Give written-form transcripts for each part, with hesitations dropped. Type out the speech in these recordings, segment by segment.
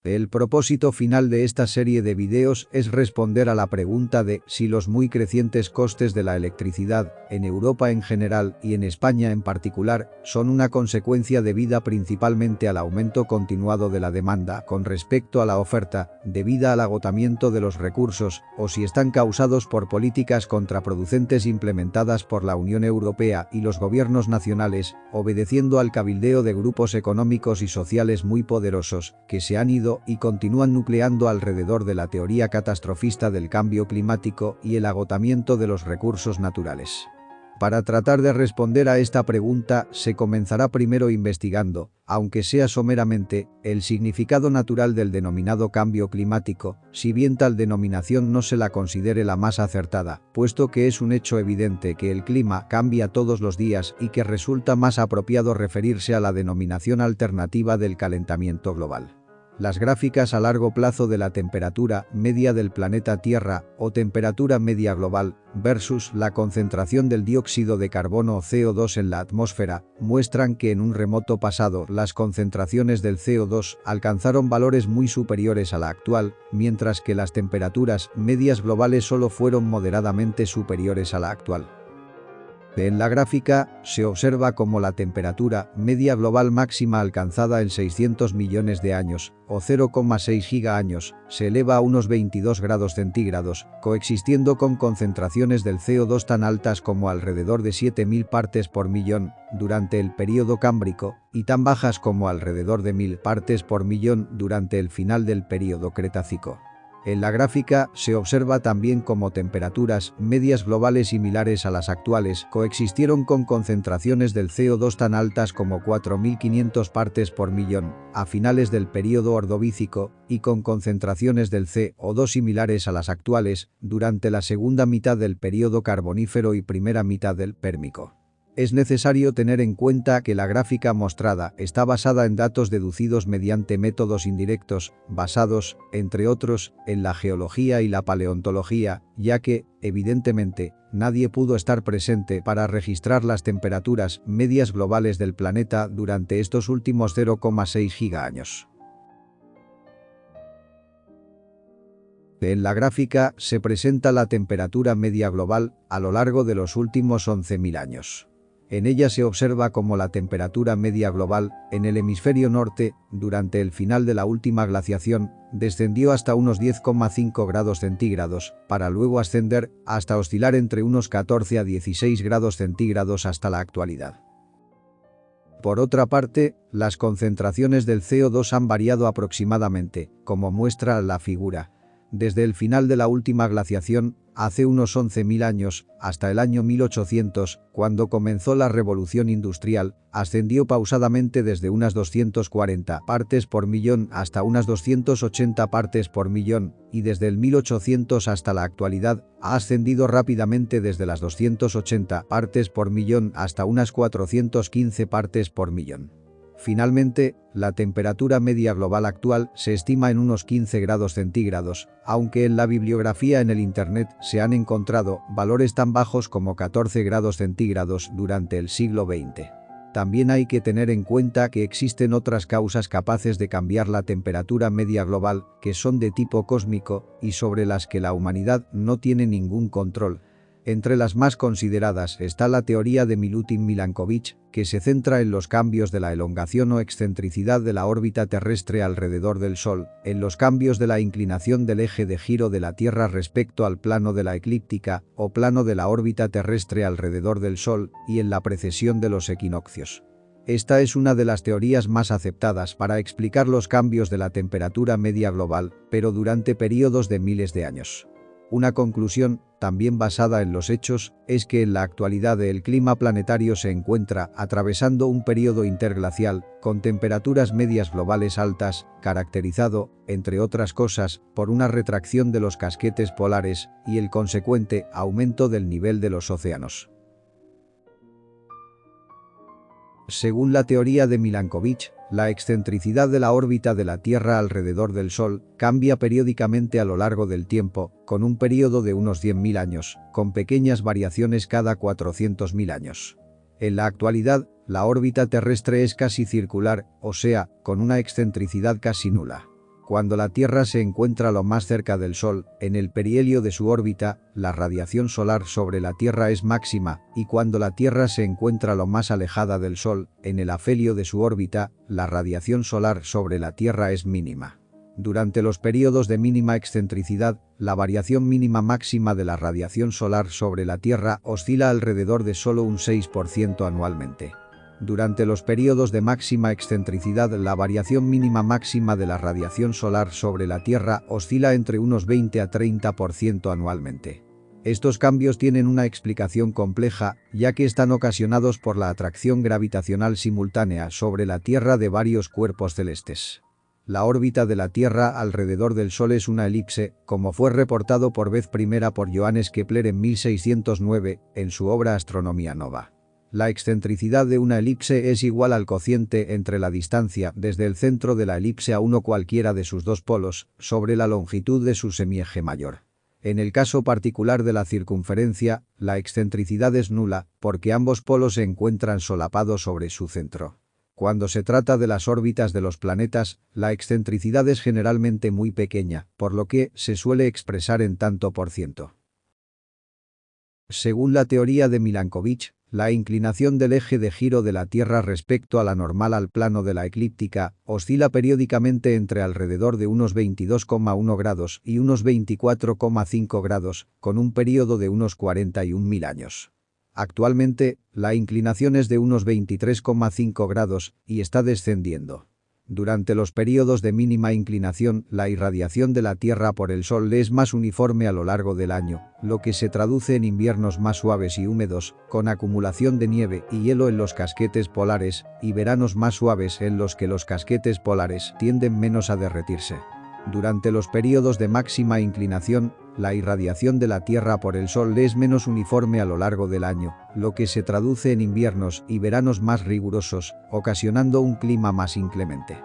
El propósito final de esta serie de videos es responder a la pregunta de si los muy crecientes costes de la electricidad, en Europa en general y en España en particular, son una consecuencia debida principalmente al aumento continuado de la demanda con respecto a la oferta, debida al agotamiento de los recursos, o si están causados por políticas contraproducentes implementadas por la Unión Europea y los gobiernos nacionales, obedeciendo al cabildeo de grupos económicos y sociales muy poderosos, que se han ido y continúan nucleando alrededor de la teoría catastrofista del cambio climático y el agotamiento de los recursos naturales. Para tratar de responder a esta pregunta, se comenzará primero investigando, aunque sea someramente, el significado natural del denominado cambio climático, si bien tal denominación no se la considere la más acertada, puesto que es un hecho evidente que el clima cambia todos los días y que resulta más apropiado referirse a la denominación alternativa del calentamiento global. Las gráficas a largo plazo de la temperatura media del planeta Tierra o temperatura media global versus la concentración del dióxido de carbono o CO2 en la atmósfera muestran que en un remoto pasado las concentraciones del CO2 alcanzaron valores muy superiores a la actual, mientras que las temperaturas medias globales solo fueron moderadamente superiores a la actual. En la gráfica, se observa como la temperatura media global máxima alcanzada en 600 millones de años, o 0,6 gigaaños, se eleva a unos 22 grados centígrados, coexistiendo con concentraciones del CO2 tan altas como alrededor de 7.000 partes por millón durante el período cámbrico, y tan bajas como alrededor de 1.000 partes por millón durante el final del período Cretácico. En la gráfica se observa también cómo temperaturas medias globales similares a las actuales coexistieron con concentraciones del CO2 tan altas como 4.500 partes por millón a finales del período Ordovícico y con concentraciones del CO2 similares a las actuales durante la segunda mitad del período Carbonífero y primera mitad del Pérmico. Es necesario tener en cuenta que la gráfica mostrada está basada en datos deducidos mediante métodos indirectos, basados, entre otros, en la geología y la paleontología, ya que, evidentemente, nadie pudo estar presente para registrar las temperaturas medias globales del planeta durante estos últimos 0,6 gigaaños. En la gráfica se presenta la temperatura media global a lo largo de los últimos 11.000 años. En ella se observa cómo la temperatura media global, en el hemisferio norte, durante el final de la última glaciación, descendió hasta unos 10,5 grados centígrados, para luego ascender hasta oscilar entre unos 14 a 16 grados centígrados hasta la actualidad. Por otra parte, las concentraciones del CO2 han variado aproximadamente, como muestra la figura. Desde el final de la última glaciación, hace unos 11.000 años, hasta el año 1800, cuando comenzó la revolución industrial, ascendió pausadamente desde unas 240 partes por millón hasta unas 280 partes por millón, y desde el 1800 hasta la actualidad, ha ascendido rápidamente desde las 280 partes por millón hasta unas 415 partes por millón. Finalmente, la temperatura media global actual se estima en unos 15 grados centígrados, aunque en la bibliografía en el Internet se han encontrado valores tan bajos como 14 grados centígrados durante el siglo XX. También hay que tener en cuenta que existen otras causas capaces de cambiar la temperatura media global, que son de tipo cósmico y sobre las que la humanidad no tiene ningún control. Entre las más consideradas está la teoría de Milutin Milankovitch, que se centra en los cambios de la elongación o excentricidad de la órbita terrestre alrededor del Sol, en los cambios de la inclinación del eje de giro de la Tierra respecto al plano de la eclíptica o plano de la órbita terrestre alrededor del Sol y en la precesión de los equinoccios. Esta es una de las teorías más aceptadas para explicar los cambios de la temperatura media global, pero durante periodos de miles de años. Una conclusión, también basada en los hechos, es que en la actualidad el clima planetario se encuentra atravesando un periodo interglacial, con temperaturas medias globales altas, caracterizado, entre otras cosas, por una retracción de los casquetes polares y el consecuente aumento del nivel de los océanos. Según la teoría de Milankovitch, la excentricidad de la órbita de la Tierra alrededor del Sol cambia periódicamente a lo largo del tiempo, con un periodo de unos 100.000 años, con pequeñas variaciones cada 400.000 años. En la actualidad, la órbita terrestre es casi circular, o sea, con una excentricidad casi nula. Cuando la Tierra se encuentra lo más cerca del Sol, en el perihelio de su órbita, la radiación solar sobre la Tierra es máxima, y cuando la Tierra se encuentra lo más alejada del Sol, en el afelio de su órbita, la radiación solar sobre la Tierra es mínima. Durante los periodos de mínima excentricidad, la variación mínima máxima de la radiación solar sobre la Tierra oscila alrededor de solo un 6% anualmente. Durante los periodos de máxima excentricidad, la variación mínima máxima de la radiación solar sobre la Tierra oscila entre unos 20 a 30% anualmente. Estos cambios tienen una explicación compleja, ya que están ocasionados por la atracción gravitacional simultánea sobre la Tierra de varios cuerpos celestes. La órbita de la Tierra alrededor del Sol es una elipse, como fue reportado por vez primera por Johannes Kepler en 1609, en su obra Astronomía Nova. La excentricidad de una elipse es igual al cociente entre la distancia desde el centro de la elipse a uno cualquiera de sus dos polos, sobre la longitud de su semieje mayor. En el caso particular de la circunferencia, la excentricidad es nula, porque ambos polos se encuentran solapados sobre su centro. Cuando se trata de las órbitas de los planetas, la excentricidad es generalmente muy pequeña, por lo que se suele expresar en tanto por ciento. Según la teoría de Milankovitch, la inclinación del eje de giro de la Tierra respecto a la normal al plano de la eclíptica oscila periódicamente entre alrededor de unos 22,1 grados y unos 24,5 grados, con un período de unos 41.000 años. Actualmente, la inclinación es de unos 23,5 grados y está descendiendo. Durante los periodos de mínima inclinación, la irradiación de la Tierra por el Sol es más uniforme a lo largo del año, lo que se traduce en inviernos más suaves y húmedos, con acumulación de nieve y hielo en los casquetes polares, y veranos más suaves en los que los casquetes polares tienden menos a derretirse. Durante los periodos de máxima inclinación, la irradiación de la Tierra por el Sol es menos uniforme a lo largo del año, lo que se traduce en inviernos y veranos más rigurosos, ocasionando un clima más inclemente.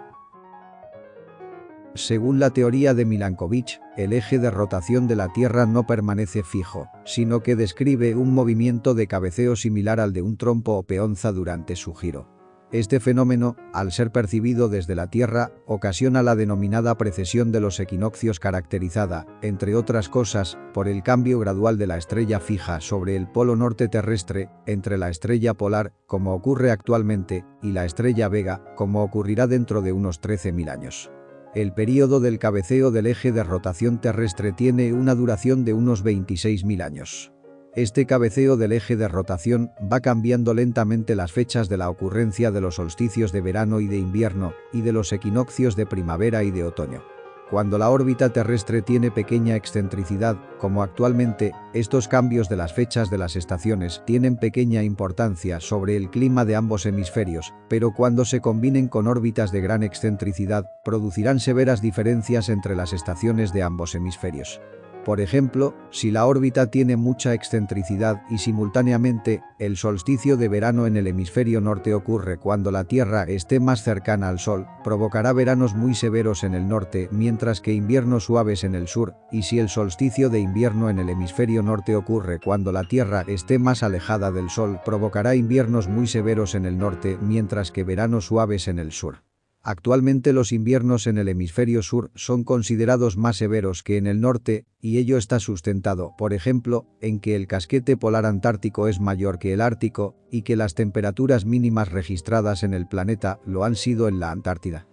Según la teoría de Milankovitch, el eje de rotación de la Tierra no permanece fijo, sino que describe un movimiento de cabeceo similar al de un trompo o peonza durante su giro. Este fenómeno, al ser percibido desde la Tierra, ocasiona la denominada precesión de los equinoccios caracterizada, entre otras cosas, por el cambio gradual de la estrella fija sobre el polo norte terrestre, entre la estrella polar, como ocurre actualmente, y la estrella Vega, como ocurrirá dentro de unos 13.000 años. El período del cabeceo del eje de rotación terrestre tiene una duración de unos 26.000 años. Este cabeceo del eje de rotación va cambiando lentamente las fechas de la ocurrencia de los solsticios de verano y de invierno, y de los equinoccios de primavera y de otoño. Cuando la órbita terrestre tiene pequeña excentricidad, como actualmente, estos cambios de las fechas de las estaciones tienen pequeña importancia sobre el clima de ambos hemisferios, pero cuando se combinen con órbitas de gran excentricidad, producirán severas diferencias entre las estaciones de ambos hemisferios. Por ejemplo, si la órbita tiene mucha excentricidad y simultáneamente, el solsticio de verano en el hemisferio norte ocurre cuando la Tierra esté más cercana al Sol, provocará veranos muy severos en el norte mientras que inviernos suaves en el sur, y si el solsticio de invierno en el hemisferio norte ocurre cuando la Tierra esté más alejada del Sol, provocará inviernos muy severos en el norte mientras que veranos suaves en el sur. Actualmente los inviernos en el hemisferio sur son considerados más severos que en el norte, y ello está sustentado, por ejemplo, en que el casquete polar antártico es mayor que el ártico, y que las temperaturas mínimas registradas en el planeta lo han sido en la Antártida.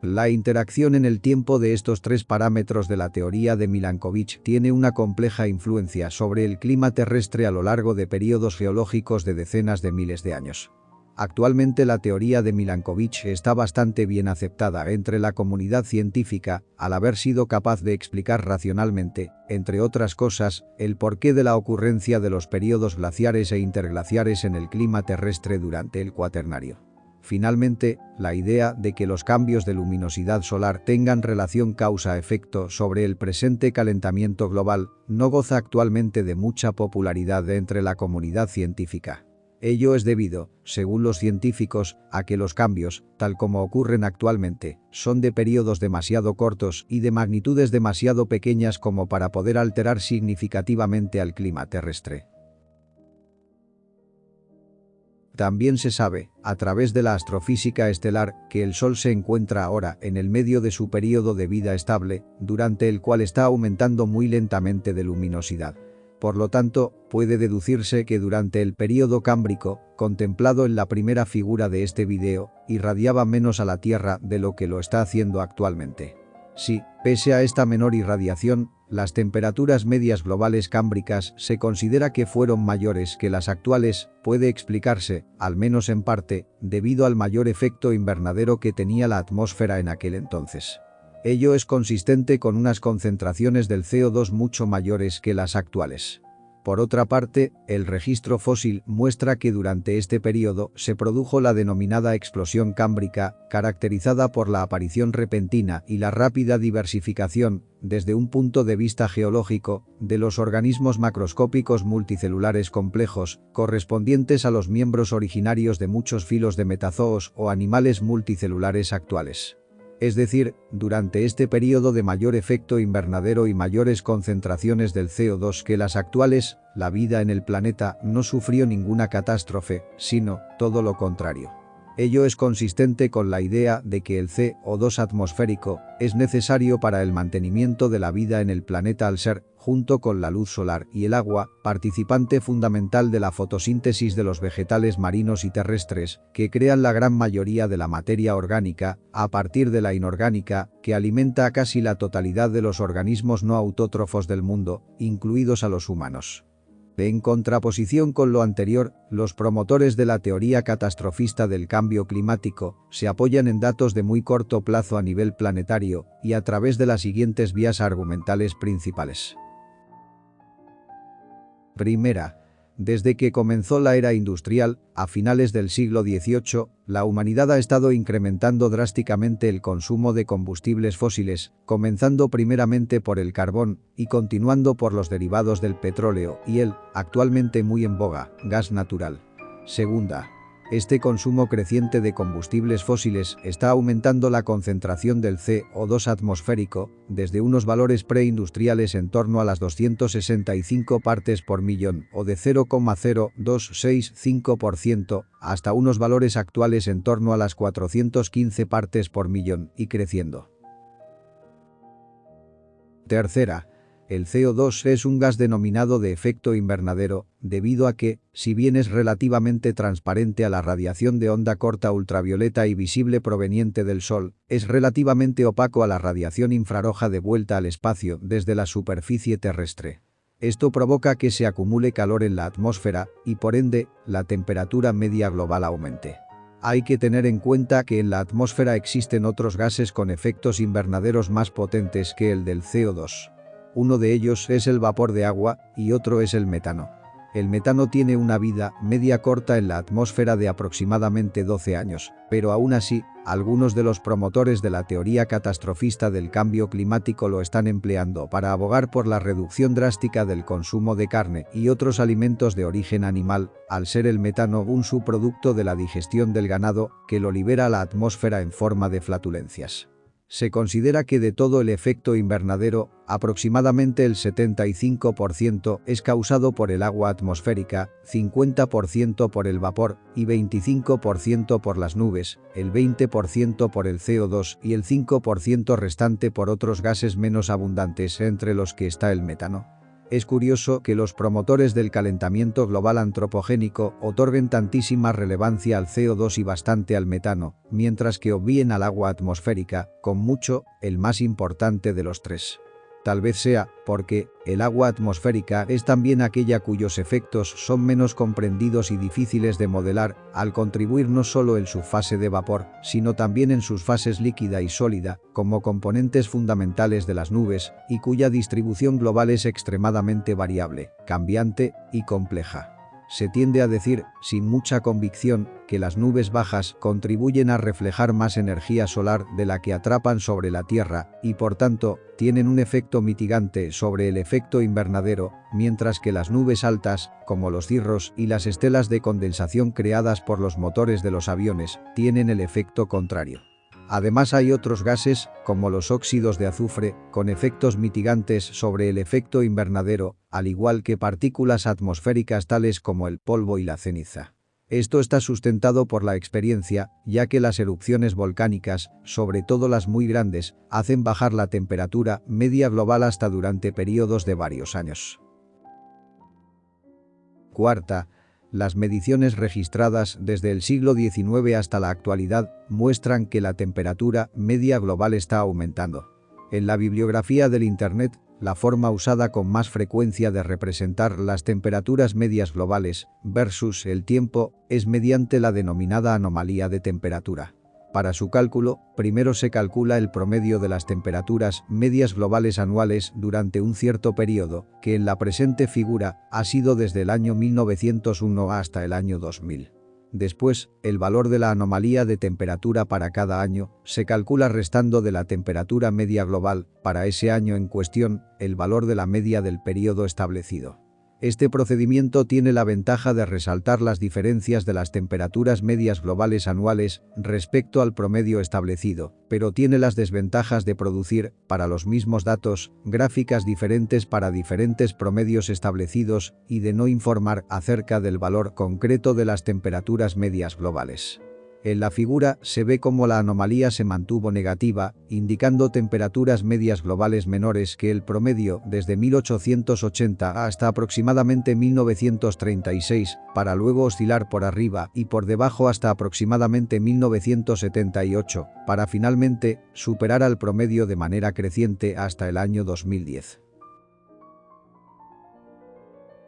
La interacción en el tiempo de estos tres parámetros de la teoría de Milankovitch tiene una compleja influencia sobre el clima terrestre a lo largo de periodos geológicos de decenas de miles de años. Actualmente la teoría de Milankovitch está bastante bien aceptada entre la comunidad científica, al haber sido capaz de explicar racionalmente, entre otras cosas, el porqué de la ocurrencia de los períodos glaciares e interglaciares en el clima terrestre durante el Cuaternario. Finalmente, la idea de que los cambios de luminosidad solar tengan relación causa-efecto sobre el presente calentamiento global no goza actualmente de mucha popularidad entre la comunidad científica. Ello es debido, según los científicos, a que los cambios, tal como ocurren actualmente, son de periodos demasiado cortos y de magnitudes demasiado pequeñas como para poder alterar significativamente al clima terrestre. También se sabe, a través de la astrofísica estelar, que el Sol se encuentra ahora en el medio de su período de vida estable, durante el cual está aumentando muy lentamente de luminosidad. Por lo tanto, puede deducirse que durante el período cámbrico, contemplado en la primera figura de este video, irradiaba menos a la Tierra de lo que lo está haciendo actualmente. Si, pese a esta menor irradiación, las temperaturas medias globales cámbricas se considera que fueron mayores que las actuales, puede explicarse, al menos en parte, debido al mayor efecto invernadero que tenía la atmósfera en aquel entonces. Ello es consistente con unas concentraciones del CO2 mucho mayores que las actuales. Por otra parte, el registro fósil muestra que durante este periodo se produjo la denominada explosión cámbrica, caracterizada por la aparición repentina y la rápida diversificación, desde un punto de vista geológico, de los organismos macroscópicos multicelulares complejos, correspondientes a los miembros originarios de muchos filos de metazoos o animales multicelulares actuales. Es decir, durante este periodo de mayor efecto invernadero y mayores concentraciones del CO2 que las actuales, la vida en el planeta no sufrió ninguna catástrofe, sino todo lo contrario. Ello es consistente con la idea de que el CO2 atmosférico es necesario para el mantenimiento de la vida en el planeta al ser, junto con la luz solar y el agua, participante fundamental de la fotosíntesis de los vegetales marinos y terrestres, que crean la gran mayoría de la materia orgánica, a partir de la inorgánica, que alimenta a casi la totalidad de los organismos no autótrofos del mundo, incluidos a los humanos. En contraposición con lo anterior, los promotores de la teoría catastrofista del cambio climático se apoyan en datos de muy corto plazo a nivel planetario y a través de las siguientes vías argumentales principales. Primera. Desde que comenzó la era industrial, a finales del siglo XVIII, la humanidad ha estado incrementando drásticamente el consumo de combustibles fósiles, comenzando primeramente por el carbón y continuando por los derivados del petróleo y el, actualmente muy en boga, gas natural. Segunda. Este consumo creciente de combustibles fósiles está aumentando la concentración del CO2 atmosférico, desde unos valores preindustriales en torno a las 265 partes por millón o de 0,0265% hasta unos valores actuales en torno a las 415 partes por millón y creciendo. Tercera. El CO2 es un gas denominado de efecto invernadero, debido a que, si bien es relativamente transparente a la radiación de onda corta ultravioleta y visible proveniente del Sol, es relativamente opaco a la radiación infrarroja de vuelta al espacio desde la superficie terrestre. Esto provoca que se acumule calor en la atmósfera y, por ende, la temperatura media global aumente. Hay que tener en cuenta que en la atmósfera existen otros gases con efectos invernaderos más potentes que el del CO2. Uno de ellos es el vapor de agua y otro es el metano. El metano tiene una vida media corta en la atmósfera de aproximadamente 12 años, pero aún así, algunos de los promotores de la teoría catastrofista del cambio climático lo están empleando para abogar por la reducción drástica del consumo de carne y otros alimentos de origen animal, al ser el metano un subproducto de la digestión del ganado que lo libera a la atmósfera en forma de flatulencias. Se considera que de todo el efecto invernadero, aproximadamente el 75% es causado por el agua atmosférica, 50% por el vapor y 25% por las nubes, el 20% por el CO2 y el 5% restante por otros gases menos abundantes, entre los que está el metano. Es curioso que los promotores del calentamiento global antropogénico otorguen tantísima relevancia al CO2 y bastante al metano, mientras que obvíen al agua atmosférica, con mucho, el más importante de los tres. Tal vez sea porque el agua atmosférica es también aquella cuyos efectos son menos comprendidos y difíciles de modelar, al contribuir no solo en su fase de vapor, sino también en sus fases líquida y sólida, como componentes fundamentales de las nubes, y cuya distribución global es extremadamente variable, cambiante y compleja. Se tiende a decir, sin mucha convicción, que las nubes bajas contribuyen a reflejar más energía solar de la que atrapan sobre la Tierra y, por tanto, tienen un efecto mitigante sobre el efecto invernadero, mientras que las nubes altas, como los cirros y las estelas de condensación creadas por los motores de los aviones, tienen el efecto contrario. Además hay otros gases, como los óxidos de azufre, con efectos mitigantes sobre el efecto invernadero, al igual que partículas atmosféricas tales como el polvo y la ceniza. Esto está sustentado por la experiencia, ya que las erupciones volcánicas, sobre todo las muy grandes, hacen bajar la temperatura media global hasta durante periodos de varios años. Cuarta, las mediciones registradas desde el siglo XIX hasta la actualidad muestran que la temperatura media global está aumentando. En la bibliografía del Internet, la forma usada con más frecuencia de representar las temperaturas medias globales versus el tiempo es mediante la denominada anomalía de temperatura. Para su cálculo, primero se calcula el promedio de las temperaturas medias globales anuales durante un cierto periodo, que en la presente figura ha sido desde el año 1901 hasta el año 2000. Después, el valor de la anomalía de temperatura para cada año se calcula restando de la temperatura media global, para ese año en cuestión, el valor de la media del periodo establecido. Este procedimiento tiene la ventaja de resaltar las diferencias de las temperaturas medias globales anuales respecto al promedio establecido, pero tiene las desventajas de producir, para los mismos datos, gráficas diferentes para diferentes promedios establecidos y de no informar acerca del valor concreto de las temperaturas medias globales. En la figura se ve cómo la anomalía se mantuvo negativa, indicando temperaturas medias globales menores que el promedio desde 1880 hasta aproximadamente 1936, para luego oscilar por arriba y por debajo hasta aproximadamente 1978, para finalmente superar al promedio de manera creciente hasta el año 2010.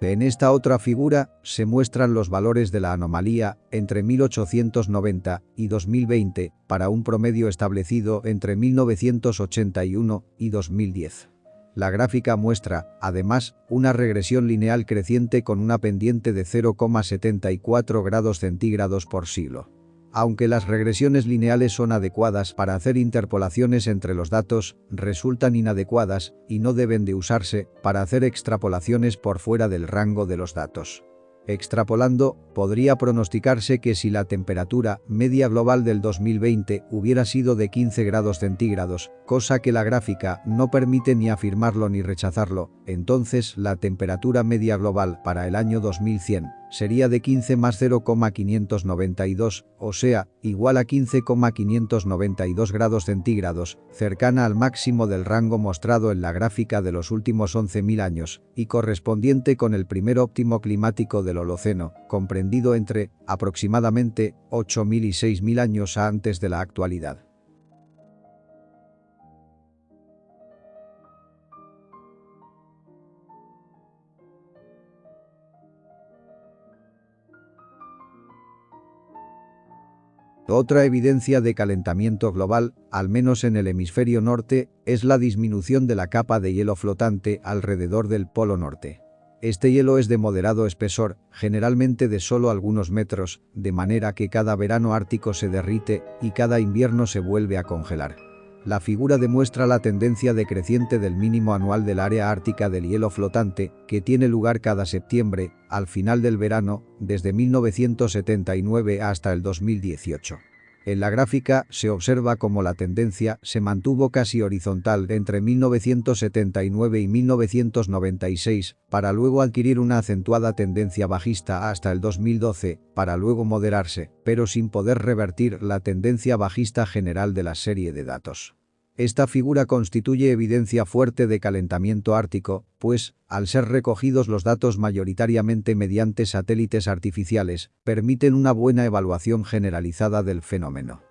En esta otra figura se muestran los valores de la anomalía entre 1890 y 2020 para un promedio establecido entre 1981 y 2010. La gráfica muestra, además, una regresión lineal creciente con una pendiente de 0,74 grados centígrados por siglo. Aunque las regresiones lineales son adecuadas para hacer interpolaciones entre los datos, resultan inadecuadas y no deben de usarse para hacer extrapolaciones por fuera del rango de los datos. Extrapolando, podría pronosticarse que si la temperatura media global del 2020 hubiera sido de 15 grados centígrados, cosa que la gráfica no permite ni afirmarlo ni rechazarlo, entonces la temperatura media global para el año 2100 sería de 15 más 0,592, o sea, igual a 15,592 grados centígrados, cercana al máximo del rango mostrado en la gráfica de los últimos 11.000 años, y correspondiente con el primer óptimo climático del Holoceno, comprendido entre, aproximadamente, 8.000 y 6.000 años antes de la actualidad. Otra evidencia de calentamiento global, al menos en el hemisferio norte, es la disminución de la capa de hielo flotante alrededor del Polo Norte. Este hielo es de moderado espesor, generalmente de solo algunos metros, de manera que cada verano ártico se derrite y cada invierno se vuelve a congelar. La figura demuestra la tendencia decreciente del mínimo anual del área ártica del hielo flotante, que tiene lugar cada septiembre, al final del verano, desde 1979 hasta el 2018. En la gráfica se observa cómo la tendencia se mantuvo casi horizontal entre 1979 y 1996, para luego adquirir una acentuada tendencia bajista hasta el 2012, para luego moderarse, pero sin poder revertir la tendencia bajista general de la serie de datos. Esta figura constituye evidencia fuerte de calentamiento ártico, pues, al ser recogidos los datos mayoritariamente mediante satélites artificiales, permiten una buena evaluación generalizada del fenómeno.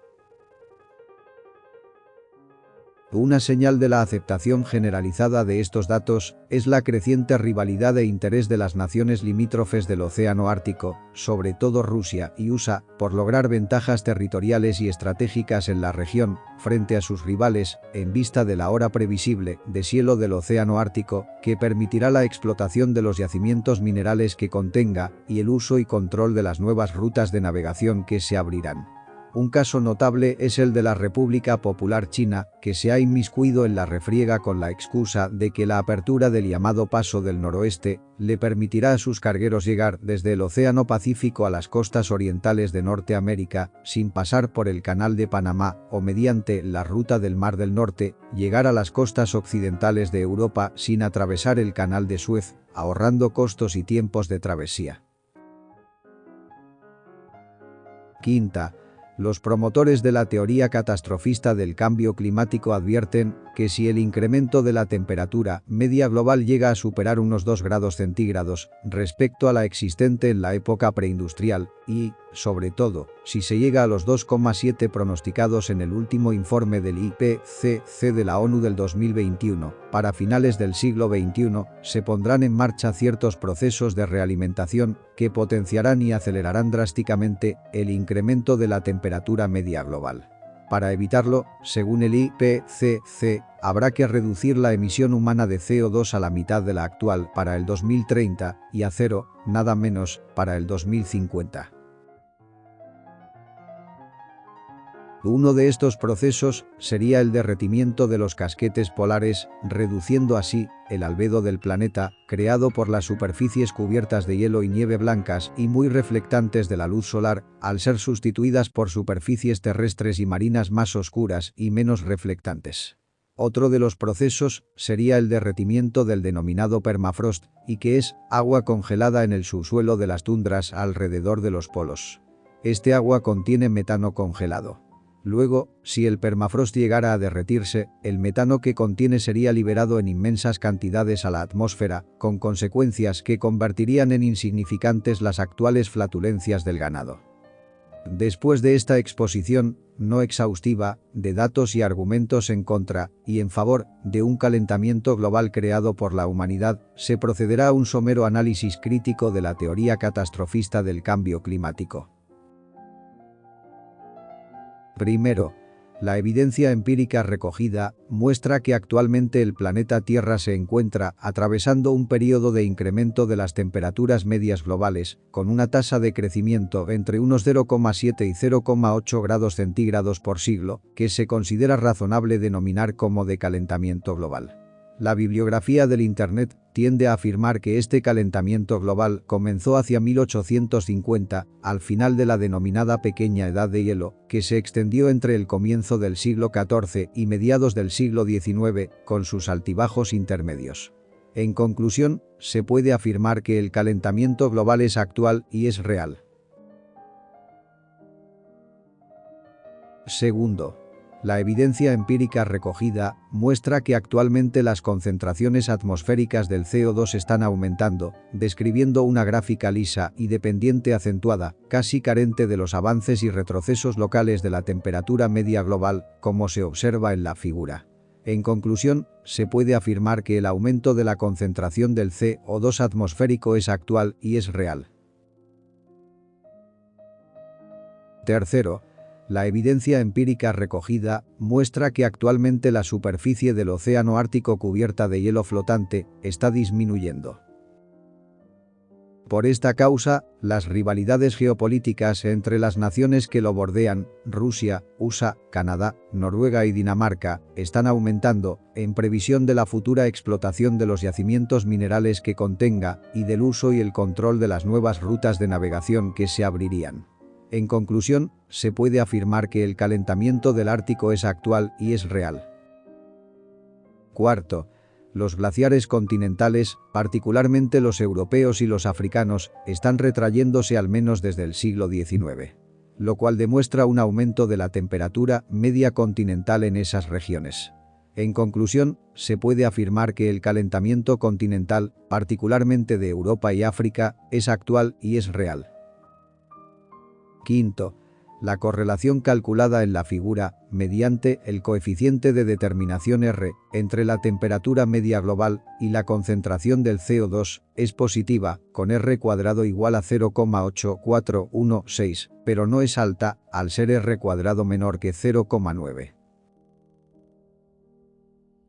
Una señal de la aceptación generalizada de estos datos es la creciente rivalidad e interés de las naciones limítrofes del Océano Ártico, sobre todo Rusia y USA, por lograr ventajas territoriales y estratégicas en la región, frente a sus rivales, en vista de la hora previsible deshielo del Océano Ártico, que permitirá la explotación de los yacimientos minerales que contenga y el uso y control de las nuevas rutas de navegación que se abrirán. Un caso notable es el de la República Popular China, que se ha inmiscuido en la refriega con la excusa de que la apertura del llamado Paso del Noroeste le permitirá a sus cargueros llegar desde el Océano Pacífico a las costas orientales de Norteamérica, sin pasar por el Canal de Panamá o mediante la ruta del Mar del Norte, llegar a las costas occidentales de Europa sin atravesar el Canal de Suez, ahorrando costos y tiempos de travesía. Quinta. Los promotores de la teoría catastrofista del cambio climático advierten que si el incremento de la temperatura media global llega a superar unos 2 grados centígrados respecto a la existente en la época preindustrial y, sobre todo, si se llega a los 2,7 pronosticados en el último informe del IPCC de la ONU del 2021, para finales del siglo XXI, se pondrán en marcha ciertos procesos de realimentación que potenciarán y acelerarán drásticamente el incremento de la temperatura media global. Para evitarlo, según el IPCC, habrá que reducir la emisión humana de CO2 a la mitad de la actual para el 2030 y a cero, nada menos, para el 2050. Uno de estos procesos sería el derretimiento de los casquetes polares, reduciendo así el albedo del planeta, creado por las superficies cubiertas de hielo y nieve blancas y muy reflectantes de la luz solar, al ser sustituidas por superficies terrestres y marinas más oscuras y menos reflectantes. Otro de los procesos sería el derretimiento del denominado permafrost, y que es agua congelada en el subsuelo de las tundras alrededor de los polos. Este agua contiene metano congelado. Luego, si el permafrost llegara a derretirse, el metano que contiene sería liberado en inmensas cantidades a la atmósfera, con consecuencias que convertirían en insignificantes las actuales flatulencias del ganado. Después de esta exposición, no exhaustiva, de datos y argumentos en contra y en favor de un calentamiento global creado por la humanidad, se procederá a un somero análisis crítico de la teoría catastrofista del cambio climático. Primero, la evidencia empírica recogida muestra que actualmente el planeta Tierra se encuentra atravesando un periodo de incremento de las temperaturas medias globales, con una tasa de crecimiento entre unos 0,7 y 0,8 grados centígrados por siglo, que se considera razonable denominar como de calentamiento global. La bibliografía del Internet tiende a afirmar que este calentamiento global comenzó hacia 1850, al final de la denominada Pequeña Edad de Hielo, que se extendió entre el comienzo del siglo XIV y mediados del siglo XIX, con sus altibajos intermedios. En conclusión, se puede afirmar que el calentamiento global es actual y es real. Segundo, la evidencia empírica recogida muestra que actualmente las concentraciones atmosféricas del CO2 están aumentando, describiendo una gráfica lisa y de pendiente acentuada, casi carente de los avances y retrocesos locales de la temperatura media global, como se observa en la figura. En conclusión, se puede afirmar que el aumento de la concentración del CO2 atmosférico es actual y es real. Tercero, la evidencia empírica recogida muestra que actualmente la superficie del océano Ártico cubierta de hielo flotante está disminuyendo. Por esta causa, las rivalidades geopolíticas entre las naciones que lo bordean, Rusia, USA, Canadá, Noruega y Dinamarca, están aumentando, en previsión de la futura explotación de los yacimientos minerales que contenga y del uso y el control de las nuevas rutas de navegación que se abrirían. En conclusión, se puede afirmar que el calentamiento del Ártico es actual y es real. Cuarto, los glaciares continentales, particularmente los europeos y los africanos, están retrayéndose al menos desde el siglo XIX, lo cual demuestra un aumento de la temperatura media continental en esas regiones. En conclusión, se puede afirmar que el calentamiento continental, particularmente de Europa y África, es actual y es real. Quinto, la correlación calculada en la figura, mediante el coeficiente de determinación R, entre la temperatura media global y la concentración del CO2, es positiva, con R cuadrado igual a 0,8416, pero no es alta, al ser R cuadrado menor que 0,9.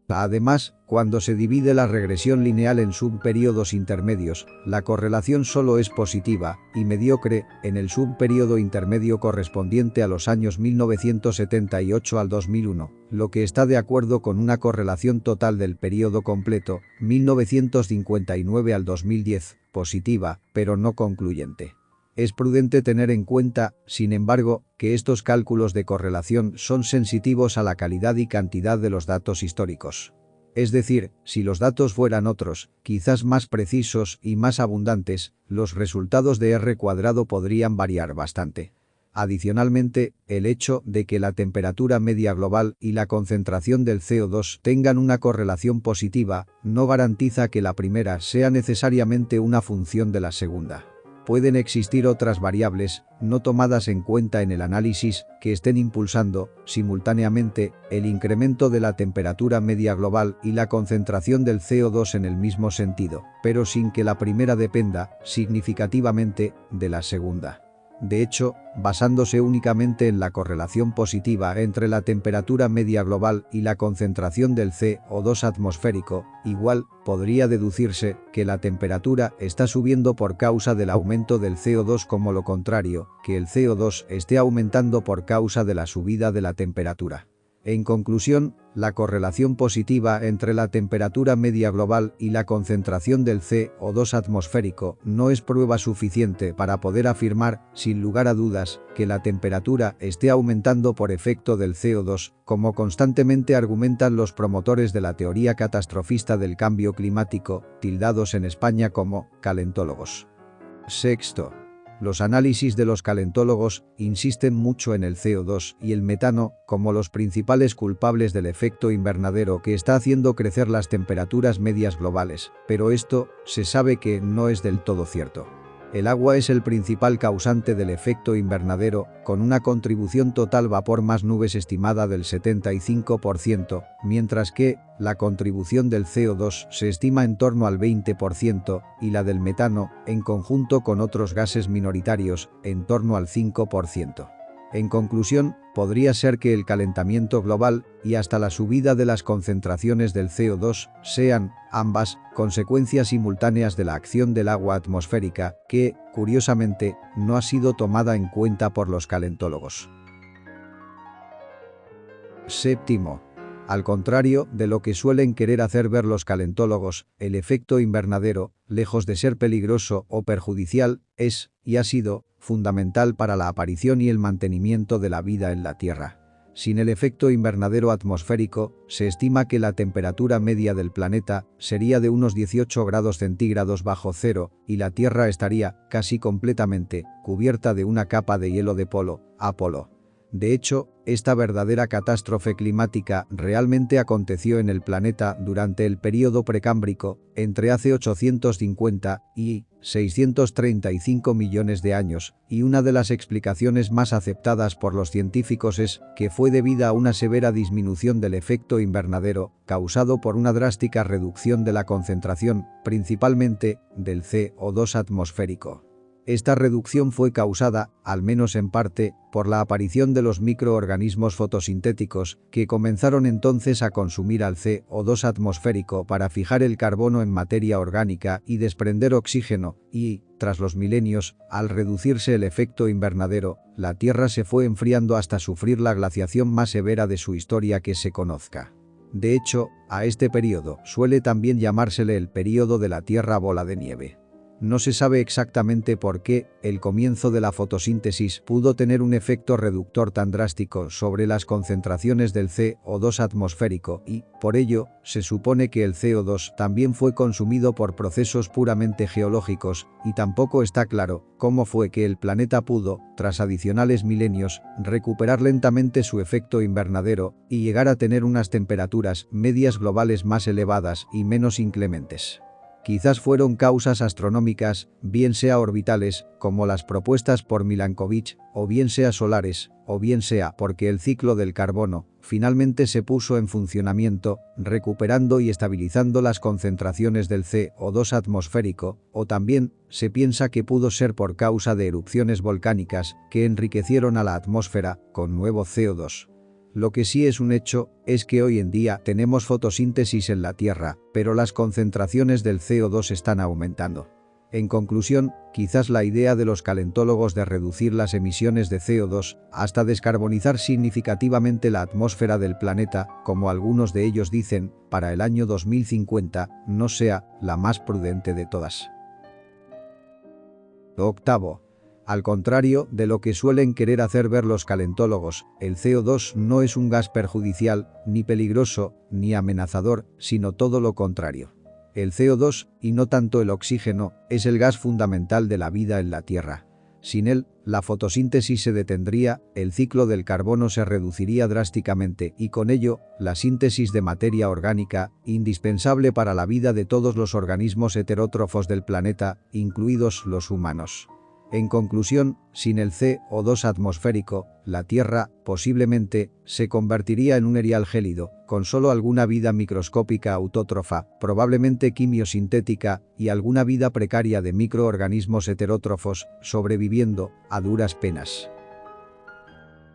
Además, cuando se divide la regresión lineal en subperíodos intermedios, la correlación solo es positiva y mediocre en el subperíodo intermedio correspondiente a los años 1978 al 2001, lo que está de acuerdo con una correlación total del período completo, 1959 al 2010, positiva, pero no concluyente. Es prudente tener en cuenta, sin embargo, que estos cálculos de correlación son sensitivos a la calidad y cantidad de los datos históricos. Es decir, si los datos fueran otros, quizás más precisos y más abundantes, los resultados de R cuadrado podrían variar bastante. Adicionalmente, el hecho de que la temperatura media global y la concentración del CO2 tengan una correlación positiva no garantiza que la primera sea necesariamente una función de la segunda. Pueden existir otras variables, no tomadas en cuenta en el análisis, que estén impulsando, simultáneamente, el incremento de la temperatura media global y la concentración del CO2 en el mismo sentido, pero sin que la primera dependa, significativamente, de la segunda. De hecho, basándose únicamente en la correlación positiva entre la temperatura media global y la concentración del CO2 atmosférico, igual, podría deducirse que la temperatura está subiendo por causa del aumento del CO2 como lo contrario, que el CO2 esté aumentando por causa de la subida de la temperatura. En conclusión, la correlación positiva entre la temperatura media global y la concentración del CO2 atmosférico no es prueba suficiente para poder afirmar, sin lugar a dudas, que la temperatura esté aumentando por efecto del CO2, como constantemente argumentan los promotores de la teoría catastrofista del cambio climático, tildados en España como calentólogos. Sexto. Los análisis de los calentólogos insisten mucho en el CO2 y el metano como los principales culpables del efecto invernadero que está haciendo crecer las temperaturas medias globales, pero esto se sabe que no es del todo cierto. El agua es el principal causante del efecto invernadero, con una contribución total vapor más nubes estimada del 75%, mientras que la contribución del CO2 se estima en torno al 20% y la del metano, en conjunto con otros gases minoritarios, en torno al 5%. En conclusión, podría ser que el calentamiento global y hasta la subida de las concentraciones del CO2 sean, ambas, consecuencias simultáneas de la acción del agua atmosférica que, curiosamente, no ha sido tomada en cuenta por los calentólogos. Séptimo. Al contrario de lo que suelen querer hacer ver los calentólogos, el efecto invernadero, lejos de ser peligroso o perjudicial, es, y ha sido, fundamental para la aparición y el mantenimiento de la vida en la Tierra. Sin el efecto invernadero atmosférico, se estima que la temperatura media del planeta sería de unos 18 grados centígrados bajo cero y la Tierra estaría, casi completamente, cubierta de una capa de hielo de polo a polo. De hecho, esta verdadera catástrofe climática realmente aconteció en el planeta durante el período precámbrico, entre hace 850 y 635 millones de años, y una de las explicaciones más aceptadas por los científicos es que fue debida a una severa disminución del efecto invernadero, causado por una drástica reducción de la concentración, principalmente, del CO2 atmosférico. Esta reducción fue causada, al menos en parte, por la aparición de los microorganismos fotosintéticos, que comenzaron entonces a consumir al CO2 atmosférico para fijar el carbono en materia orgánica y desprender oxígeno, y, tras los milenios, al reducirse el efecto invernadero, la Tierra se fue enfriando hasta sufrir la glaciación más severa de su historia que se conozca. De hecho, a este periodo suele también llamársele el período de la Tierra bola de nieve. No se sabe exactamente por qué el comienzo de la fotosíntesis pudo tener un efecto reductor tan drástico sobre las concentraciones del CO2 atmosférico y, por ello, se supone que el CO2 también fue consumido por procesos puramente geológicos y tampoco está claro cómo fue que el planeta pudo, tras adicionales milenios, recuperar lentamente su efecto invernadero y llegar a tener unas temperaturas medias globales más elevadas y menos inclementes. Quizás fueron causas astronómicas, bien sea orbitales, como las propuestas por Milankovitch, o bien sea solares, o bien sea porque el ciclo del carbono finalmente se puso en funcionamiento, recuperando y estabilizando las concentraciones del CO2 atmosférico, o también se piensa que pudo ser por causa de erupciones volcánicas que enriquecieron a la atmósfera con nuevo CO2. Lo que sí es un hecho es que hoy en día tenemos fotosíntesis en la Tierra, pero las concentraciones del CO2 están aumentando. En conclusión, quizás la idea de los calentólogos de reducir las emisiones de CO2 hasta descarbonizar significativamente la atmósfera del planeta, como algunos de ellos dicen, para el año 2050, no sea la más prudente de todas. Octavo. Al contrario de lo que suelen querer hacer ver los calentólogos, el CO2 no es un gas perjudicial, ni peligroso, ni amenazador, sino todo lo contrario. El CO2, y no tanto el oxígeno, es el gas fundamental de la vida en la Tierra. Sin él, la fotosíntesis se detendría, el ciclo del carbono se reduciría drásticamente y con ello, la síntesis de materia orgánica, indispensable para la vida de todos los organismos heterótrofos del planeta, incluidos los humanos. En conclusión, sin el CO2 atmosférico, la Tierra, posiblemente, se convertiría en un erial gélido, con solo alguna vida microscópica autótrofa, probablemente quimiosintética, y alguna vida precaria de microorganismos heterótrofos, sobreviviendo, a duras penas.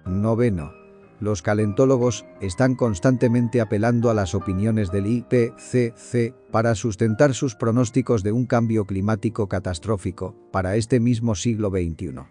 Noveno. Los calentólogos están constantemente apelando a las opiniones del IPCC para sustentar sus pronósticos de un cambio climático catastrófico para este mismo siglo XXI.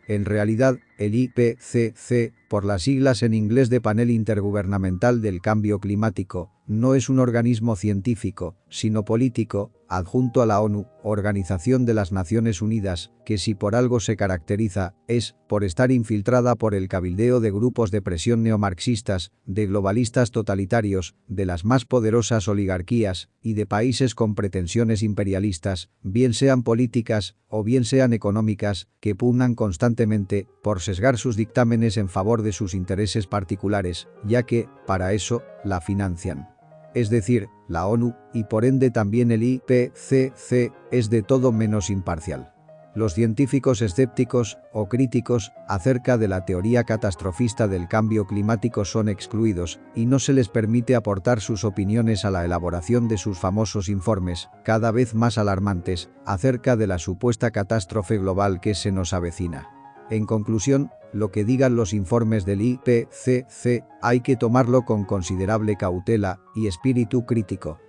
En realidad, el IPCC, por las siglas en inglés de Panel Intergubernamental del Cambio Climático, no es un organismo científico, sino político, adjunto a la ONU, Organización de las Naciones Unidas, que si por algo se caracteriza, es por estar infiltrada por el cabildeo de grupos de presión neomarxistas, de globalistas totalitarios, de las más poderosas oligarquías y de países con pretensiones imperialistas, bien sean políticas o bien sean económicas, que pugnan constantemente por sesgar sus dictámenes en favor de sus intereses particulares, ya que, para eso, la financian. Es decir, la ONU, y por ende también el IPCC, es de todo menos imparcial. Los científicos escépticos o críticos acerca de la teoría catastrofista del cambio climático son excluidos y no se les permite aportar sus opiniones a la elaboración de sus famosos informes, cada vez más alarmantes, acerca de la supuesta catástrofe global que se nos avecina. En conclusión, lo que digan los informes del IPCC hay que tomarlo con considerable cautela y espíritu crítico.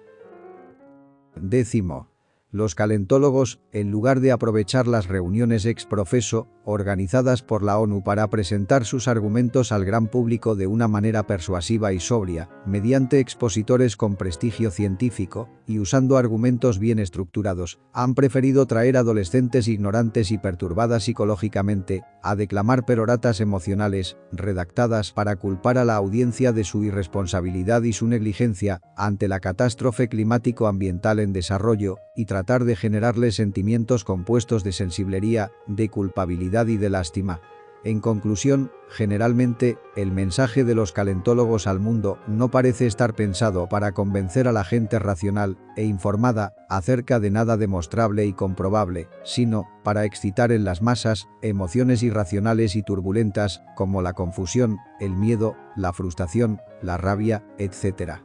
Décimo. Los calentólogos, en lugar de aprovechar las reuniones ex profeso, organizadas por la ONU para presentar sus argumentos al gran público de una manera persuasiva y sobria, mediante expositores con prestigio científico, y usando argumentos bien estructurados, han preferido traer adolescentes ignorantes y perturbadas psicológicamente, a declamar peroratas emocionales, redactadas para culpar a la audiencia de su irresponsabilidad y su negligencia ante la catástrofe climático-ambiental en desarrollo, y tratar de generarle sentimientos compuestos de sensiblería, de culpabilidad y de lástima. En conclusión, generalmente, el mensaje de los calentólogos al mundo no parece estar pensado para convencer a la gente racional e informada acerca de nada demostrable y comprobable, sino para excitar en las masas emociones irracionales y turbulentas como la confusión, el miedo, la frustración, la rabia, etc.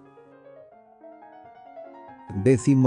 11.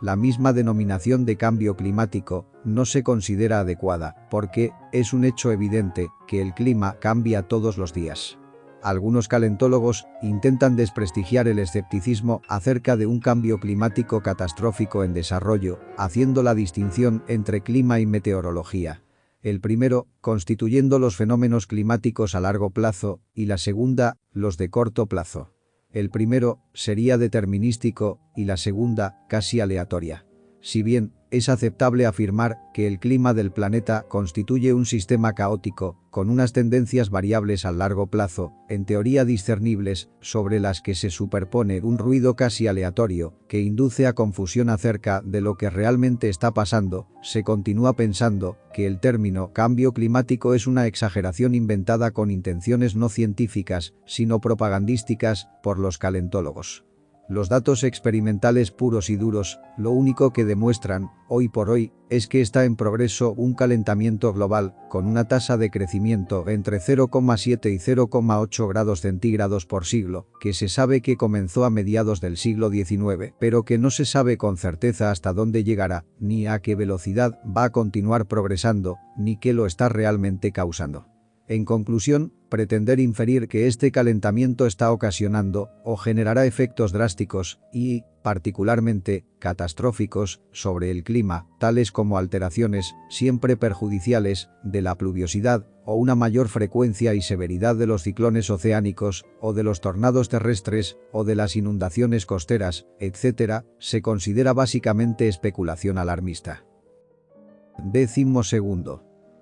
La misma denominación de cambio climático no se considera adecuada porque es un hecho evidente que el clima cambia todos los días. Algunos calentólogos intentan desprestigiar el escepticismo acerca de un cambio climático catastrófico en desarrollo, haciendo la distinción entre clima y meteorología. El primero, constituyendo los fenómenos climáticos a largo plazo, y la segunda, los de corto plazo. El primero sería determinístico y la segunda casi aleatoria. Si bien es aceptable afirmar que el clima del planeta constituye un sistema caótico, con unas tendencias variables a largo plazo, en teoría discernibles, sobre las que se superpone un ruido casi aleatorio, que induce a confusión acerca de lo que realmente está pasando, se continúa pensando que el término cambio climático es una exageración inventada con intenciones no científicas, sino propagandísticas, por los calentólogos. Los datos experimentales puros y duros, lo único que demuestran, hoy por hoy, es que está en progreso un calentamiento global, con una tasa de crecimiento entre 0,7 y 0,8 grados centígrados por siglo, que se sabe que comenzó a mediados del siglo XIX, pero que no se sabe con certeza hasta dónde llegará, ni a qué velocidad va a continuar progresando, ni qué lo está realmente causando. En conclusión, pretender inferir que este calentamiento está ocasionando o generará efectos drásticos y, particularmente, catastróficos sobre el clima, tales como alteraciones, siempre perjudiciales, de la pluviosidad o una mayor frecuencia y severidad de los ciclones oceánicos o de los tornados terrestres o de las inundaciones costeras, etc., se considera básicamente especulación alarmista. 12.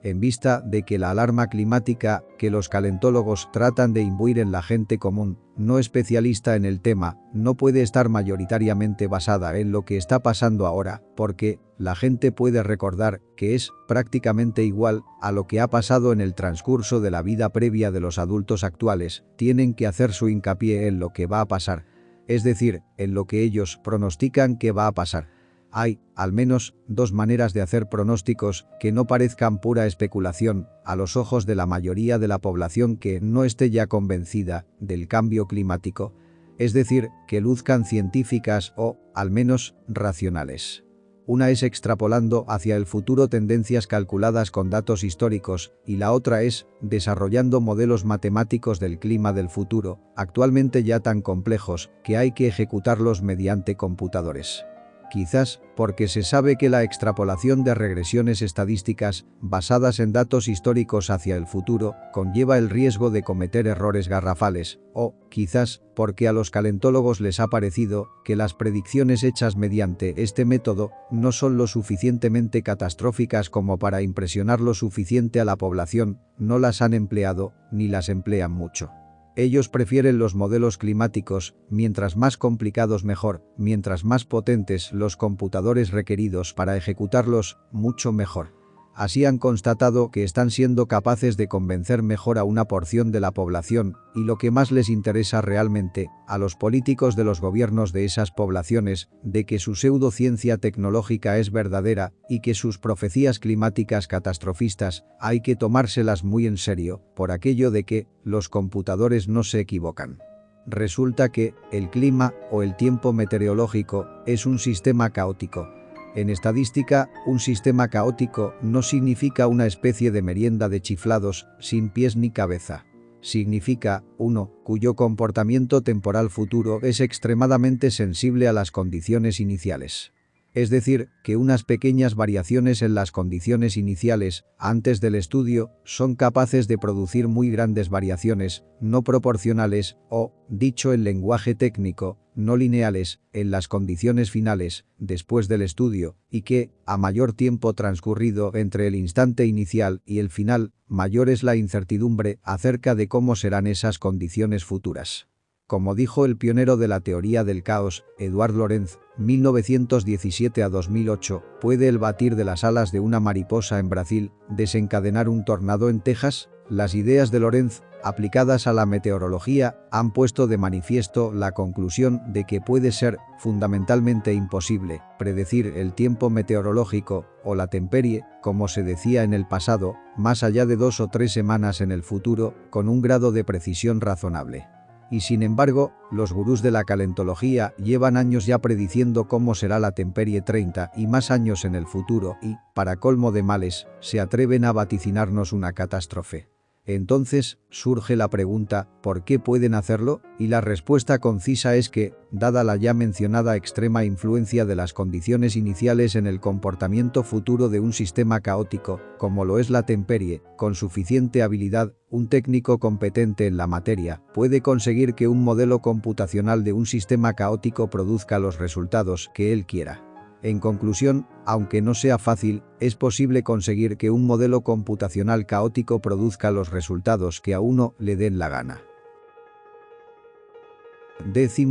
En vista de que la alarma climática que los calentólogos tratan de imbuir en la gente común, no especialista en el tema, no puede estar mayoritariamente basada en lo que está pasando ahora, porque la gente puede recordar que es prácticamente igual a lo que ha pasado en el transcurso de la vida previa de los adultos actuales, tienen que hacer su hincapié en lo que va a pasar, es decir, en lo que ellos pronostican que va a pasar. Hay, al menos, dos maneras de hacer pronósticos que no parezcan pura especulación a los ojos de la mayoría de la población que no esté ya convencida del cambio climático, es decir, que luzcan científicas o, al menos, racionales. Una es extrapolando hacia el futuro tendencias calculadas con datos históricos y la otra es desarrollando modelos matemáticos del clima del futuro, actualmente ya tan complejos que hay que ejecutarlos mediante computadores. Quizás porque se sabe que la extrapolación de regresiones estadísticas basadas en datos históricos hacia el futuro conlleva el riesgo de cometer errores garrafales, o quizás porque a los calentólogos les ha parecido que las predicciones hechas mediante este método no son lo suficientemente catastróficas como para impresionar lo suficiente a la población, no las han empleado ni las emplean mucho. Ellos prefieren los modelos climáticos, mientras más complicados mejor, mientras más potentes los computadores requeridos para ejecutarlos, mucho mejor. Así han constatado que están siendo capaces de convencer mejor a una porción de la población, y lo que más les interesa realmente, a los políticos de los gobiernos de esas poblaciones, de que su pseudociencia tecnológica es verdadera y que sus profecías climáticas catastrofistas hay que tomárselas muy en serio, por aquello de que los computadores no se equivocan. Resulta que el clima o el tiempo meteorológico es un sistema caótico. En estadística, un sistema caótico no significa una especie de merienda de chiflados, sin pies ni cabeza. Significa uno cuyo comportamiento temporal futuro es extremadamente sensible a las condiciones iniciales. Es decir, que unas pequeñas variaciones en las condiciones iniciales, antes del estudio, son capaces de producir muy grandes variaciones, no proporcionales o, dicho en lenguaje técnico, no lineales, en las condiciones finales, después del estudio, y que, a mayor tiempo transcurrido entre el instante inicial y el final, mayor es la incertidumbre acerca de cómo serán esas condiciones futuras. Como dijo el pionero de la teoría del caos, Edward Lorenz, 1917 a 2008, ¿puede el batir de las alas de una mariposa en Brasil desencadenar un tornado en Texas? Las ideas de Lorenz, aplicadas a la meteorología, han puesto de manifiesto la conclusión de que puede ser fundamentalmente imposible predecir el tiempo meteorológico o la temperie, como se decía en el pasado, más allá de 2 o 3 semanas en el futuro, con un grado de precisión razonable. Y sin embargo, los gurús de la calentología llevan años ya prediciendo cómo será la temperie 30 y más años en el futuro y, para colmo de males, se atreven a vaticinarnos una catástrofe. Entonces, surge la pregunta, ¿por qué pueden hacerlo? Y la respuesta concisa es que, dada la ya mencionada extrema influencia de las condiciones iniciales en el comportamiento futuro de un sistema caótico, como lo es la temperie, con suficiente habilidad, un técnico competente en la materia puede conseguir que un modelo computacional de un sistema caótico produzca los resultados que él quiera. En conclusión, aunque no sea fácil, es posible conseguir que un modelo computacional caótico produzca los resultados que a uno le den la gana. 13.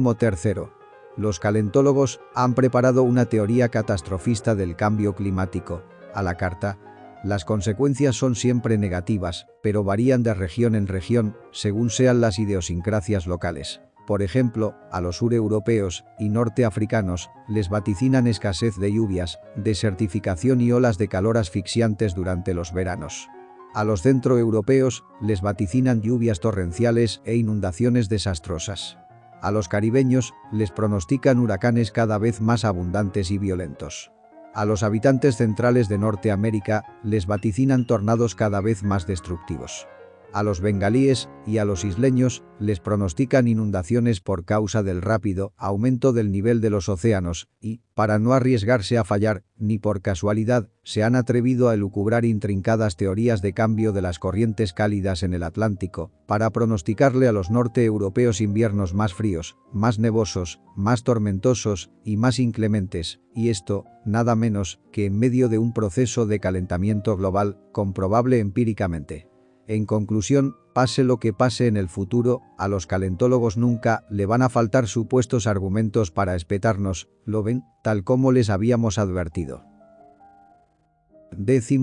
Los calentólogos han preparado una teoría catastrofista del cambio climático, a la carta. Las consecuencias son siempre negativas, pero varían de región en región, según sean las idiosincrasias locales. Por ejemplo, a los sureuropeos y norteafricanos les vaticinan escasez de lluvias, desertificación y olas de calor asfixiantes durante los veranos. A los centroeuropeos les vaticinan lluvias torrenciales e inundaciones desastrosas. A los caribeños les pronostican huracanes cada vez más abundantes y violentos. A los habitantes centrales de Norteamérica les vaticinan tornados cada vez más destructivos. A los bengalíes y a los isleños les pronostican inundaciones por causa del rápido aumento del nivel de los océanos y, para no arriesgarse a fallar, ni por casualidad, se han atrevido a elucubrar intrincadas teorías de cambio de las corrientes cálidas en el Atlántico, para pronosticarle a los norte europeos inviernos más fríos, más nevosos, más tormentosos y más inclementes, y esto, nada menos que en medio de un proceso de calentamiento global comprobable empíricamente. En conclusión, pase lo que pase en el futuro, a los calentólogos nunca le van a faltar supuestos argumentos para espetarnos, ¿lo ven?, tal como les habíamos advertido. 14.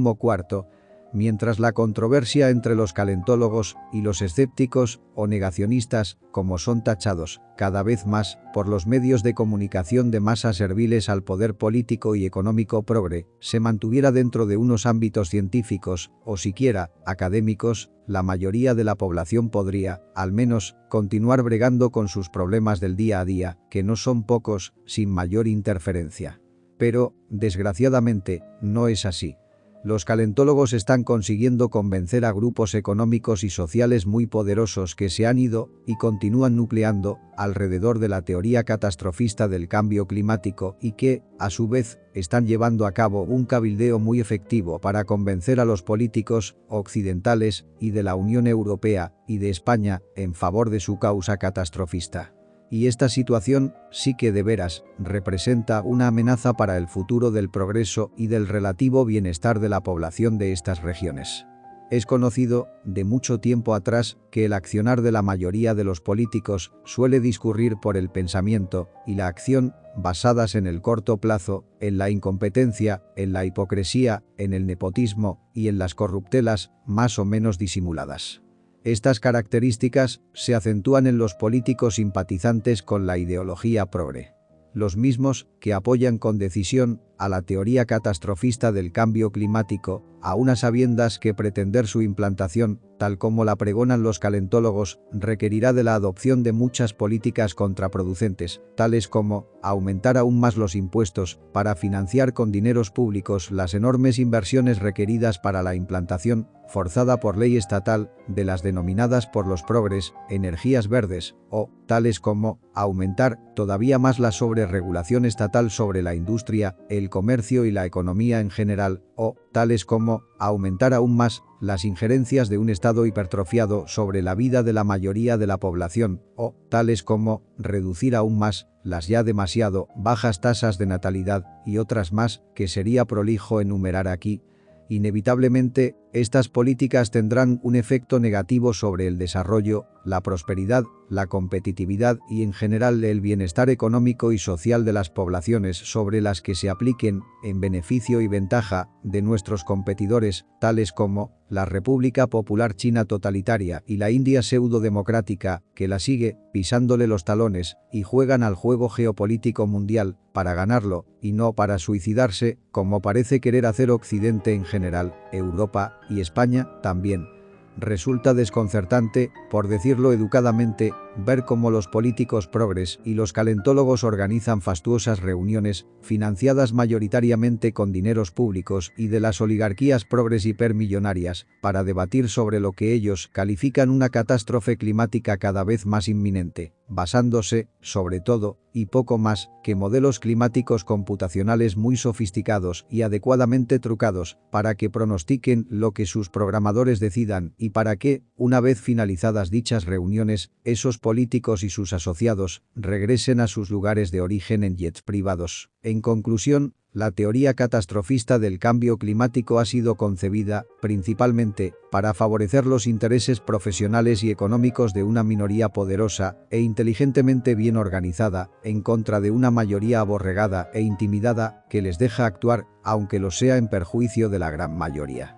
Mientras la controversia entre los calentólogos y los escépticos o negacionistas, como son tachados, cada vez más, por los medios de comunicación de masa serviles al poder político y económico progre, se mantuviera dentro de unos ámbitos científicos, o siquiera, académicos, la mayoría de la población podría, al menos, continuar bregando con sus problemas del día a día, que no son pocos, sin mayor interferencia. Pero, desgraciadamente, no es así. Los calentólogos están consiguiendo convencer a grupos económicos y sociales muy poderosos que se han ido y continúan nucleando alrededor de la teoría catastrofista del cambio climático y que, a su vez, están llevando a cabo un cabildeo muy efectivo para convencer a los políticos occidentales y de la Unión Europea y de España en favor de su causa catastrofista. Y esta situación sí que de veras representa una amenaza para el futuro del progreso y del relativo bienestar de la población de estas regiones. Es conocido, de mucho tiempo atrás, que el accionar de la mayoría de los políticos suele discurrir por el pensamiento y la acción basadas en el corto plazo, en la incompetencia, en la hipocresía, en el nepotismo y en las corruptelas más o menos disimuladas. Estas características se acentúan en los políticos simpatizantes con la ideología progre. Los mismos que apoyan con decisión a la teoría catastrofista del cambio climático, a unas sabiendas que pretender su implantación, tal como la pregonan los calentólogos, requerirá de la adopción de muchas políticas contraproducentes, tales como aumentar aún más los impuestos para financiar con dineros públicos las enormes inversiones requeridas para la implantación, forzada por ley estatal, de las denominadas por los progres energías verdes, o tales como aumentar todavía más la sobreregulación estatal sobre la industria, el comercio y la economía en general, o tales como aumentar aún más las injerencias de un Estado hipertrofiado sobre la vida de la mayoría de la población, o tales como reducir aún más las ya demasiado bajas tasas de natalidad y otras más que sería prolijo enumerar aquí. Inevitablemente, estas políticas tendrán un efecto negativo sobre el desarrollo, la prosperidad, la competitividad y en general el bienestar económico y social de las poblaciones sobre las que se apliquen en beneficio y ventaja de nuestros competidores, tales como la República Popular China totalitaria y la India pseudo-democrática, que la sigue, pisándole los talones, y juegan al juego geopolítico mundial para ganarlo y no para suicidarse, como parece querer hacer Occidente en general, Europa y España también. Resulta desconcertante, por decirlo educadamente, ver cómo los políticos progres y los calentólogos organizan fastuosas reuniones, financiadas mayoritariamente con dineros públicos y de las oligarquías progres hipermillonarias, para debatir sobre lo que ellos califican una catástrofe climática cada vez más inminente, basándose, sobre todo, y poco más, que modelos climáticos computacionales muy sofisticados y adecuadamente trucados, para que pronostiquen lo que sus programadores decidan y para que, una vez finalizadas dichas reuniones, esos políticos y sus asociados regresen a sus lugares de origen en jets privados. En conclusión, la teoría catastrofista del cambio climático ha sido concebida, principalmente, para favorecer los intereses profesionales y económicos de una minoría poderosa e inteligentemente bien organizada, en contra de una mayoría aborregada e intimidada que les deja actuar, aunque lo sea en perjuicio de la gran mayoría.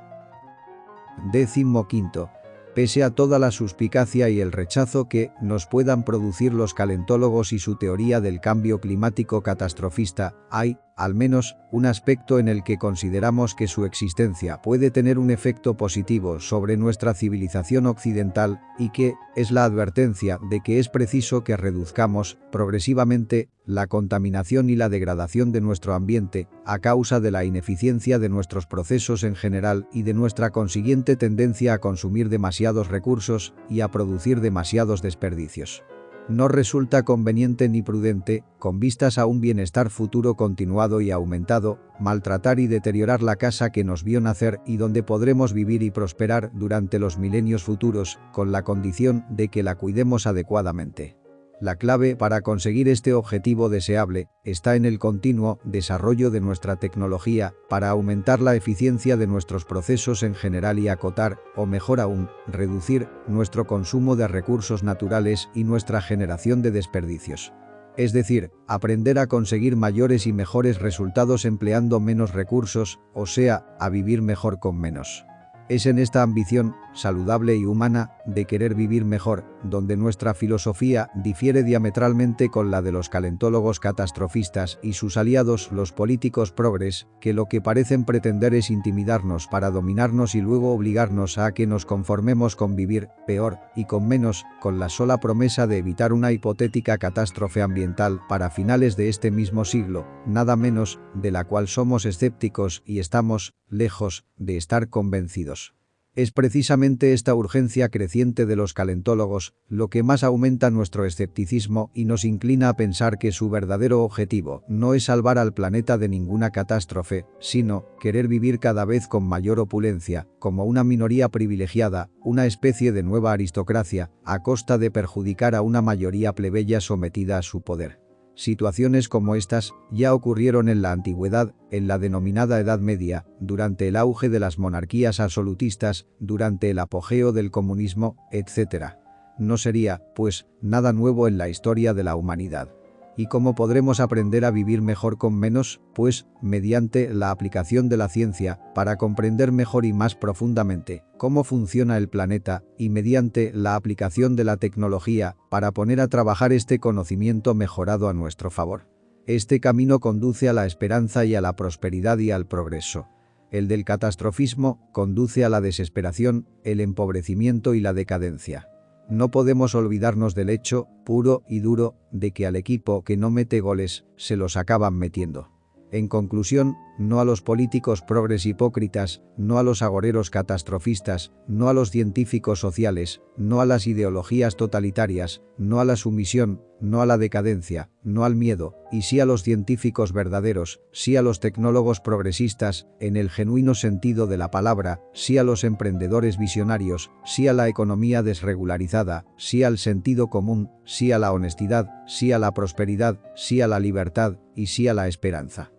15. Pese a toda la suspicacia y el rechazo que nos puedan producir los calentólogos y su teoría del cambio climático catastrofista, hay, al menos, un aspecto en el que consideramos que su existencia puede tener un efecto positivo sobre nuestra civilización occidental y que es la advertencia de que es preciso que reduzcamos progresivamente la contaminación y la degradación de nuestro ambiente a causa de la ineficiencia de nuestros procesos en general y de nuestra consiguiente tendencia a consumir demasiados recursos y a producir demasiados desperdicios. No resulta conveniente ni prudente, con vistas a un bienestar futuro continuado y aumentado, maltratar y deteriorar la casa que nos vio nacer y donde podremos vivir y prosperar durante los milenios futuros, con la condición de que la cuidemos adecuadamente. La clave para conseguir este objetivo deseable está en el continuo desarrollo de nuestra tecnología para aumentar la eficiencia de nuestros procesos en general y acotar, o mejor aún, reducir nuestro consumo de recursos naturales y nuestra generación de desperdicios. Es decir, aprender a conseguir mayores y mejores resultados empleando menos recursos, o sea, a vivir mejor con menos. Es en esta ambición, saludable y humana, de querer vivir mejor, donde nuestra filosofía difiere diametralmente con la de los calentólogos catastrofistas y sus aliados los políticos progres, que lo que parecen pretender es intimidarnos para dominarnos y luego obligarnos a que nos conformemos con vivir peor y con menos, con la sola promesa de evitar una hipotética catástrofe ambiental para finales de este mismo siglo, nada menos, de la cual somos escépticos y estamos lejos de estar convencidos. Es precisamente esta urgencia creciente de los calentólogos lo que más aumenta nuestro escepticismo y nos inclina a pensar que su verdadero objetivo no es salvar al planeta de ninguna catástrofe, sino querer vivir cada vez con mayor opulencia, como una minoría privilegiada, una especie de nueva aristocracia, a costa de perjudicar a una mayoría plebeya sometida a su poder. Situaciones como estas ya ocurrieron en la antigüedad, en la denominada Edad Media, durante el auge de las monarquías absolutistas, durante el apogeo del comunismo, etc. No sería, pues, nada nuevo en la historia de la humanidad. ¿Y cómo podremos aprender a vivir mejor con menos? Pues, mediante la aplicación de la ciencia, para comprender mejor y más profundamente cómo funciona el planeta, y mediante la aplicación de la tecnología, para poner a trabajar este conocimiento mejorado a nuestro favor. Este camino conduce a la esperanza y a la prosperidad y al progreso. El del catastrofismo conduce a la desesperación, el empobrecimiento y la decadencia. No podemos olvidarnos del hecho, puro y duro, de que al equipo que no mete goles, se los acaban metiendo. En conclusión, no a los políticos progres hipócritas, no a los agoreros catastrofistas, no a los científicos sociales, no a las ideologías totalitarias, no a la sumisión, no a la decadencia, no al miedo, y sí a los científicos verdaderos, sí a los tecnólogos progresistas, en el genuino sentido de la palabra, sí a los emprendedores visionarios, sí a la economía desregularizada, sí al sentido común, sí a la honestidad, sí a la prosperidad, sí a la libertad y sí a la esperanza.